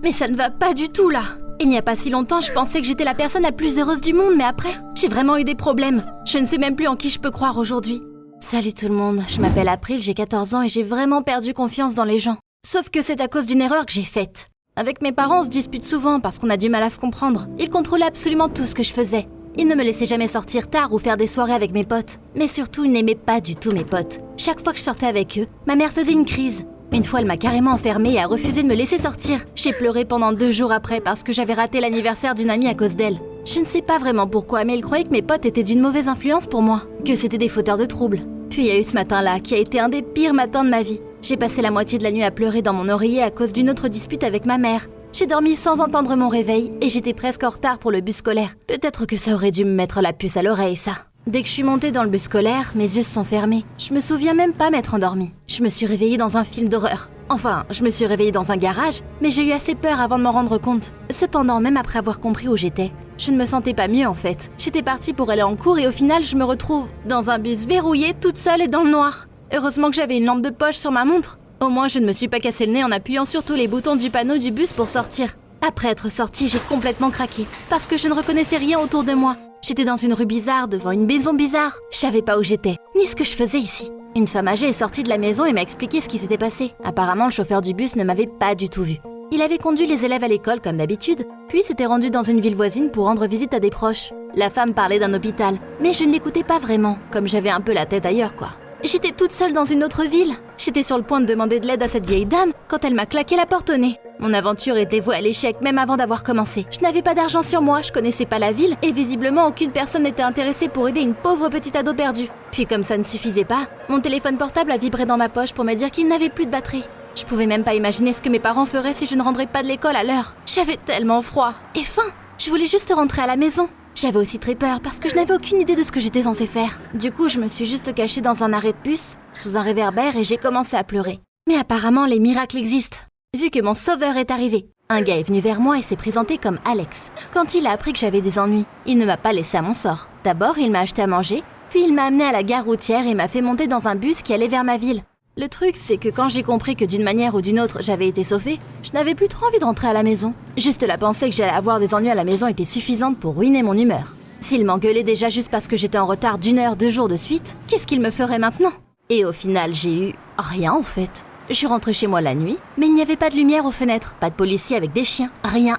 Mais ça ne va pas du tout là. Il n'y a pas si longtemps, je pensais que j'étais la personne la plus heureuse du monde, mais après, j'ai vraiment eu des problèmes. Je ne sais même plus en qui je peux croire aujourd'hui. Salut tout le monde, je m'appelle April, j'ai 14 ans et j'ai vraiment perdu confiance dans les gens. Sauf que c'est à cause d'une erreur que j'ai faite. Avec mes parents, on se dispute souvent parce qu'on a du mal à se comprendre. Ils contrôlaient absolument tout ce que je faisais. Ils ne me laissaient jamais sortir tard ou faire des soirées avec mes potes. Mais surtout, ils n'aimaient pas du tout mes potes. Chaque fois que je sortais avec eux, ma mère faisait une crise. Une fois, elle m'a carrément enfermée et a refusé de me laisser sortir. J'ai pleuré pendant 2 jours après parce que j'avais raté l'anniversaire d'une amie à cause d'elle. Je ne sais pas vraiment pourquoi, mais ils croyaient que mes potes étaient d'une mauvaise influence pour moi, que c'était des fauteurs de troubles. Puis il y a eu ce matin-là, qui a été un des pires matins de ma vie. J'ai passé la moitié de la nuit à pleurer dans mon oreiller à cause d'une autre dispute avec ma mère. J'ai dormi sans entendre mon réveil et j'étais presque en retard pour le bus scolaire. Peut-être que ça aurait dû me mettre la puce à l'oreille, ça. Dès que je suis montée dans le bus scolaire, mes yeux se sont fermés. Je me souviens même pas m'être endormie. Je me suis réveillée dans un film d'horreur. Enfin, je me suis réveillée dans un garage, mais j'ai eu assez peur avant de m'en rendre compte. Cependant, même après avoir compris où j'étais, je ne me sentais pas mieux en fait. J'étais partie pour aller en cours et au final, je me retrouve dans un bus verrouillé, toute seule et dans le noir. Heureusement que j'avais une lampe de poche sur ma montre. Au moins, je ne me suis pas cassé le nez en appuyant sur tous les boutons du panneau du bus pour sortir. Après être sortie, j'ai complètement craqué, parce que je ne reconnaissais rien autour de moi. J'étais dans une rue bizarre, devant une maison bizarre. Je savais pas où j'étais, ni ce que je faisais ici. Une femme âgée est sortie de la maison et m'a expliqué ce qui s'était passé. Apparemment, le chauffeur du bus ne m'avait pas du tout vu. Il avait conduit les élèves à l'école comme d'habitude, puis s'était rendu dans une ville voisine pour rendre visite à des proches. La femme parlait d'un hôpital, mais je ne l'écoutais pas vraiment, comme j'avais un peu la tête ailleurs quoi. J'étais toute seule dans une autre ville. J'étais sur le point de demander de l'aide à cette vieille dame quand elle m'a claqué la porte au nez. Mon aventure était vouée à l'échec même avant d'avoir commencé. Je n'avais pas d'argent sur moi, je connaissais pas la ville et visiblement aucune personne n'était intéressée pour aider une pauvre petite ado perdue. Puis comme ça ne suffisait pas, mon téléphone portable a vibré dans ma poche pour me dire qu'il n'avait plus de batterie. Je pouvais même pas imaginer ce que mes parents feraient si je ne rentrais pas de l'école à l'heure. J'avais tellement froid et faim. Je voulais juste rentrer à la maison. J'avais aussi très peur parce que je n'avais aucune idée de ce que j'étais censée faire. Du coup, je me suis juste cachée dans un arrêt de bus, sous un réverbère et j'ai commencé à pleurer. Mais apparemment, les miracles existent. Vu que mon sauveur est arrivé. Un gars est venu vers moi et s'est présenté comme Alex. Quand il a appris que j'avais des ennuis, il ne m'a pas laissé à mon sort. D'abord, il m'a acheté à manger, puis il m'a amené à la gare routière et m'a fait monter dans un bus qui allait vers ma ville. Le truc, c'est que quand j'ai compris que d'une manière ou d'une autre, j'avais été sauvée, je n'avais plus trop envie de rentrer à la maison. Juste la pensée que j'allais avoir des ennuis à la maison était suffisante pour ruiner mon humeur. S'il m'engueulait déjà juste parce que j'étais en retard d'1 heure 2 jours de suite, qu'est-ce qu'il me ferait maintenant? Et au final, j'ai eu rien en fait. Je suis rentrée chez moi la nuit, mais il n'y avait pas de lumière aux fenêtres, pas de policiers avec des chiens, rien.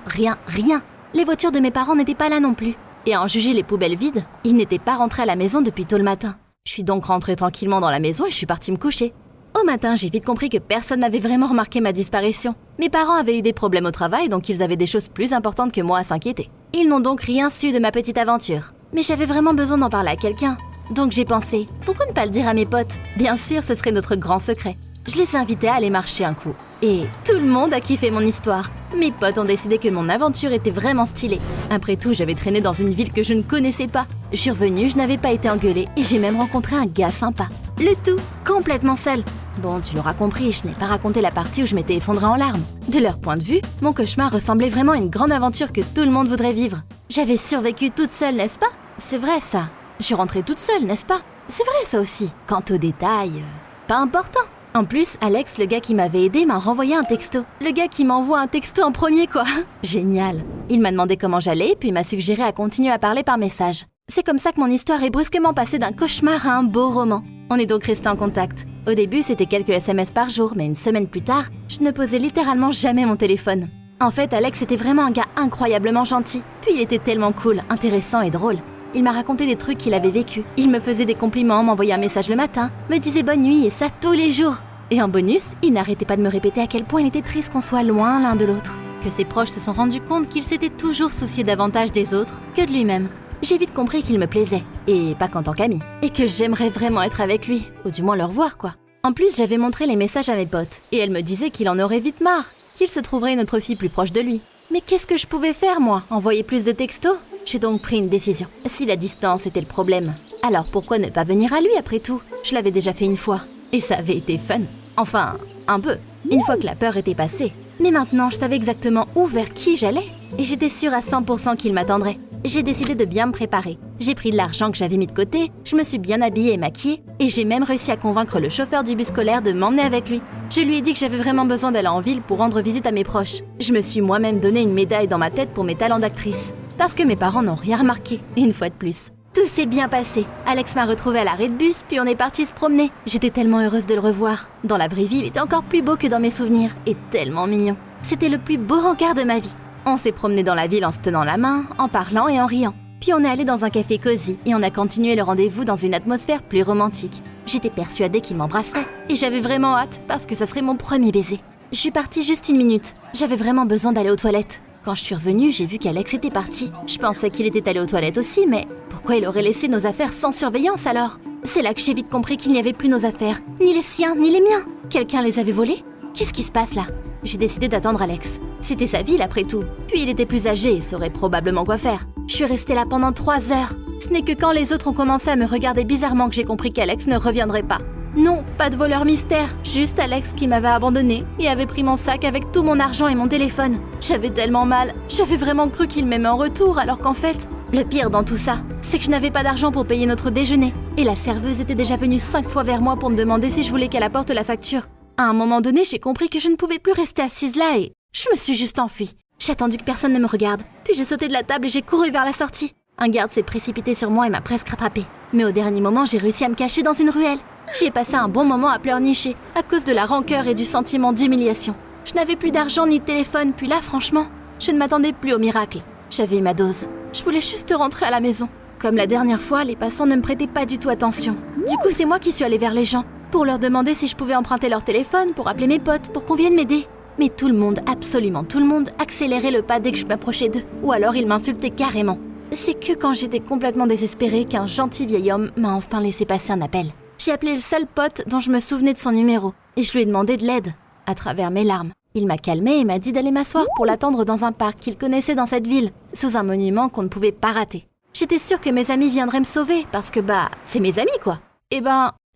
Les voitures de mes parents n'étaient pas là non plus. Et à en juger les poubelles vides, ils n'étaient pas rentrés à la maison depuis tôt le matin. Je suis donc rentrée tranquillement dans la maison et je suis partie me coucher. Au matin, j'ai vite compris que personne n'avait vraiment remarqué ma disparition. Mes parents avaient eu des problèmes au travail, donc ils avaient des choses plus importantes que moi à s'inquiéter. Ils n'ont donc rien su de ma petite aventure. Mais j'avais vraiment besoin d'en parler à quelqu'un. Donc j'ai pensé, pourquoi ne pas le dire à mes potes? Bien sûr, ce serait notre grand secret. Je les ai invités à aller marcher un coup. Et tout le monde a kiffé mon histoire. Mes potes ont décidé que mon aventure était vraiment stylée. Après tout, j'avais traîné dans une ville que je ne connaissais pas. Je suis revenue, je n'avais pas été engueulée et j'ai même rencontré un gars sympa. Le tout, complètement seul. Bon, tu l'auras compris, je n'ai pas raconté la partie où je m'étais effondrée en larmes. De leur point de vue, mon cauchemar ressemblait vraiment à une grande aventure que tout le monde voudrait vivre. J'avais survécu toute seule, n'est-ce pas? C'est vrai ça. Je suis rentrée toute seule, n'est-ce pas? C'est vrai ça aussi. Quant aux détails, pas important. En plus, Alex, le gars qui m'avait aidé, m'a renvoyé un texto. Le gars qui m'envoie un texto en premier, quoi. Génial. Il m'a demandé comment j'allais, puis m'a suggéré à continuer à parler par message. C'est comme ça que mon histoire est brusquement passée d'un cauchemar à un beau roman. On est donc restés en contact. Au début, c'était quelques SMS par jour, mais une semaine plus tard, je ne posais littéralement jamais mon téléphone. En fait, Alex était vraiment un gars incroyablement gentil. Puis il était tellement cool, intéressant et drôle. Il m'a raconté des trucs qu'il avait vécu. Il me faisait des compliments, m'envoyait un message le matin, me disait bonne nuit et ça tous les jours. Et en bonus, il n'arrêtait pas de me répéter à quel point il était triste qu'on soit loin l'un de l'autre. Que ses proches se sont rendus compte qu'il s'était toujours soucié davantage des autres que de lui-même. J'ai vite compris qu'il me plaisait, et pas qu'en tant qu'ami. Et que j'aimerais vraiment être avec lui, ou du moins le revoir quoi. En plus, j'avais montré les messages à mes potes, et elles me disaient qu'il en aurait vite marre, qu'il se trouverait une autre fille plus proche de lui. Mais qu'est-ce que je pouvais faire moi? Envoyer plus de textos? J'ai donc pris une décision. Si la distance était le problème, alors pourquoi ne pas venir à lui après tout? Je l'avais déjà fait une fois, et ça avait été fun. Enfin, un peu, une fois que la peur était passée. Mais maintenant, je savais exactement où vers qui j'allais, et j'étais sûre à 100% qu'il m'attendrait. j'ai décidé de bien me préparer. J'ai pris de l'argent que j'avais mis de côté, je me suis bien habillée et maquillée, et j'ai même réussi à convaincre le chauffeur du bus scolaire de m'emmener avec lui. Je lui ai dit que j'avais vraiment besoin d'aller en ville pour rendre visite à mes proches. Je me suis moi-même donné une médaille dans ma tête pour mes talents d'actrice. Parce que mes parents n'ont rien remarqué, une fois de plus. Tout s'est bien passé. Alex m'a retrouvée à l'arrêt de bus, puis on est parti se promener. J'étais tellement heureuse de le revoir. Dans la vraie vie, il était encore plus beau que dans mes souvenirs, et tellement mignon. C'était le plus beau rencard de ma vie. On s'est promené dans la ville en se tenant la main, en parlant et en riant. Puis on est allé dans un café cosy et on a continué le rendez-vous dans une atmosphère plus romantique. J'étais persuadée qu'il m'embrasserait et j'avais vraiment hâte parce que ça serait mon premier baiser. Je suis partie juste 1 minute. J'avais vraiment besoin d'aller aux toilettes. Quand je suis revenue, j'ai vu qu'Alex était parti. Je pensais qu'il était allé aux toilettes aussi, mais pourquoi il aurait laissé nos affaires sans surveillance alors? C'est là que j'ai vite compris qu'il n'y avait plus nos affaires, ni les siens, ni les miens. Quelqu'un les avait volées? Qu'est-ce qui se passe là? J'ai décidé d'attendre Alex. C'était sa ville après tout. Puis il était plus âgé et saurait probablement quoi faire. Je suis restée là pendant 3 heures. Ce n'est que quand les autres ont commencé à me regarder bizarrement que j'ai compris qu'Alex ne reviendrait pas. Non, pas de voleur mystère, juste Alex qui m'avait abandonnée et avait pris mon sac avec tout mon argent et mon téléphone. J'avais tellement mal, j'avais vraiment cru qu'il m'aimait en retour alors qu'en fait, le pire dans tout ça, c'est que je n'avais pas d'argent pour payer notre déjeuner. Et la serveuse était déjà venue 5 fois vers moi pour me demander si je voulais qu'elle apporte la facture. À un moment donné, j'ai compris que je ne pouvais plus rester assise là et je me suis juste enfuie. J'ai attendu que personne ne me regarde, puis j'ai sauté de la table et j'ai couru vers la sortie. Un garde s'est précipité sur moi et m'a presque rattrapée. Mais au dernier moment, j'ai réussi à me cacher dans une ruelle. J'y ai passé un bon moment à pleurnicher à cause de la rancœur et du sentiment d'humiliation. Je n'avais plus d'argent ni de téléphone, puis là, franchement, je ne m'attendais plus au miracle. J'avais eu ma dose. Je voulais juste rentrer à la maison. Comme la dernière fois, les passants ne me prêtaient pas du tout attention. Du coup, c'est moi qui suis allée vers les gens pour leur demander si je pouvais emprunter leur téléphone pour appeler mes potes, pour qu'on vienne m'aider. Mais tout le monde, absolument tout le monde, accélérait le pas dès que je m'approchais d'eux, ou alors ils m'insultaient carrément. C'est que quand j'étais complètement désespérée qu'un gentil vieil homme m'a enfin laissé passer un appel. J'ai appelé le seul pote dont je me souvenais de son numéro, et je lui ai demandé de l'aide, à travers mes larmes. Il m'a calmée et m'a dit d'aller m'asseoir pour l'attendre dans un parc qu'il connaissait dans cette ville, sous un monument qu'on ne pouvait pas rater. J'étais sûre que mes amis viendraient me sauver, parce que c'est mes amis quoi. Et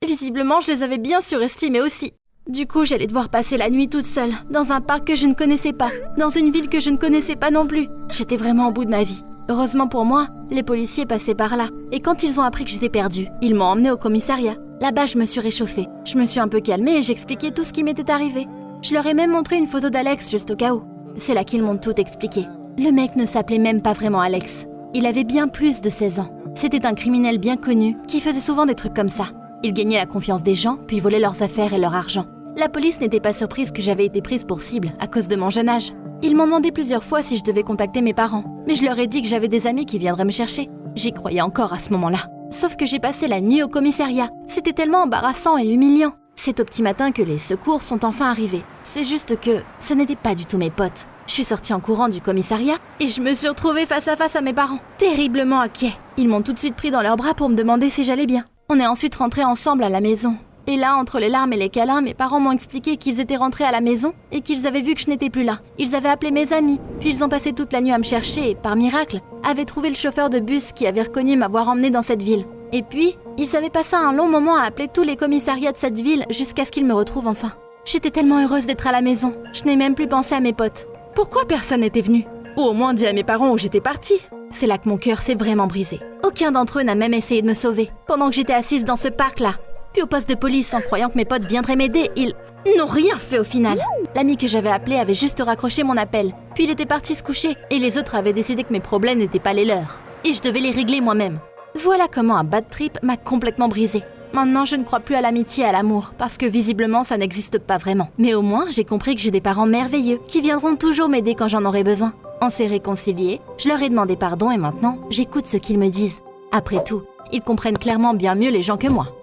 visiblement je les avais bien surestimés aussi. Du coup, j'allais devoir passer la nuit toute seule, dans un parc que je ne connaissais pas, dans une ville que je ne connaissais pas non plus. J'étais vraiment au bout de ma vie. Heureusement pour moi, les policiers passaient par là, et quand ils ont appris que j'étais perdue, ils m'ont emmenée au commissariat. Là-bas, je me suis réchauffée. Je me suis un peu calmée et j'expliquais tout ce qui m'était arrivé. Je leur ai même montré une photo d'Alex, juste au cas où. C'est là qu'ils m'ont tout expliqué. Le mec ne s'appelait même pas vraiment Alex. Il avait bien plus de 16 ans. C'était un criminel bien connu, qui faisait souvent des trucs comme ça. Il gagnait la confiance des gens, puis volait leurs affaires et leur argent. La police n'était pas surprise que j'avais été prise pour cible à cause de mon jeune âge. Ils m'ont demandé plusieurs fois si je devais contacter mes parents, mais je leur ai dit que j'avais des amis qui viendraient me chercher. J'y croyais encore à ce moment-là. Sauf que j'ai passé la nuit au commissariat. C'était tellement embarrassant et humiliant. C'est au petit matin que les secours sont enfin arrivés. C'est juste que ce n'étaient pas du tout mes potes. Je suis sortie en courant du commissariat et je me suis retrouvée face à face à mes parents, terriblement inquiets. Ils m'ont tout de suite pris dans leurs bras pour me demander si j'allais bien. On est ensuite rentrés ensemble à la maison. Et là, entre les larmes et les câlins, mes parents m'ont expliqué qu'ils étaient rentrés à la maison et qu'ils avaient vu que je n'étais plus là. Ils avaient appelé mes amis, puis ils ont passé toute la nuit à me chercher et, par miracle, avaient trouvé le chauffeur de bus qui avait reconnu m'avoir emmenée dans cette ville. Et puis, ils avaient passé un long moment à appeler tous les commissariats de cette ville jusqu'à ce qu'ils me retrouvent enfin. J'étais tellement heureuse d'être à la maison, je n'ai même plus pensé à mes potes. Pourquoi personne n'était venu? Ou au moins dit à mes parents où j'étais partie. C'est là que mon cœur s'est vraiment brisé. Aucun d'entre eux n'a même essayé de me sauver, pendant que j'étais assise dans ce parc-là. Puis au poste de police, en croyant que mes potes viendraient m'aider, ils n'ont rien fait au final. L'ami que j'avais appelé avait juste raccroché mon appel, puis il était parti se coucher, et les autres avaient décidé que mes problèmes n'étaient pas les leurs. Et je devais les régler moi-même. Voilà comment un bad trip m'a complètement brisée. Maintenant, je ne crois plus à l'amitié et à l'amour, parce que visiblement, ça n'existe pas vraiment. Mais au moins, j'ai compris que j'ai des parents merveilleux, qui viendront toujours m'aider quand j'en aurai besoin. On s'est réconciliés, je leur ai demandé pardon et maintenant, j'écoute ce qu'ils me disent. Après tout, ils comprennent clairement bien mieux les gens que moi.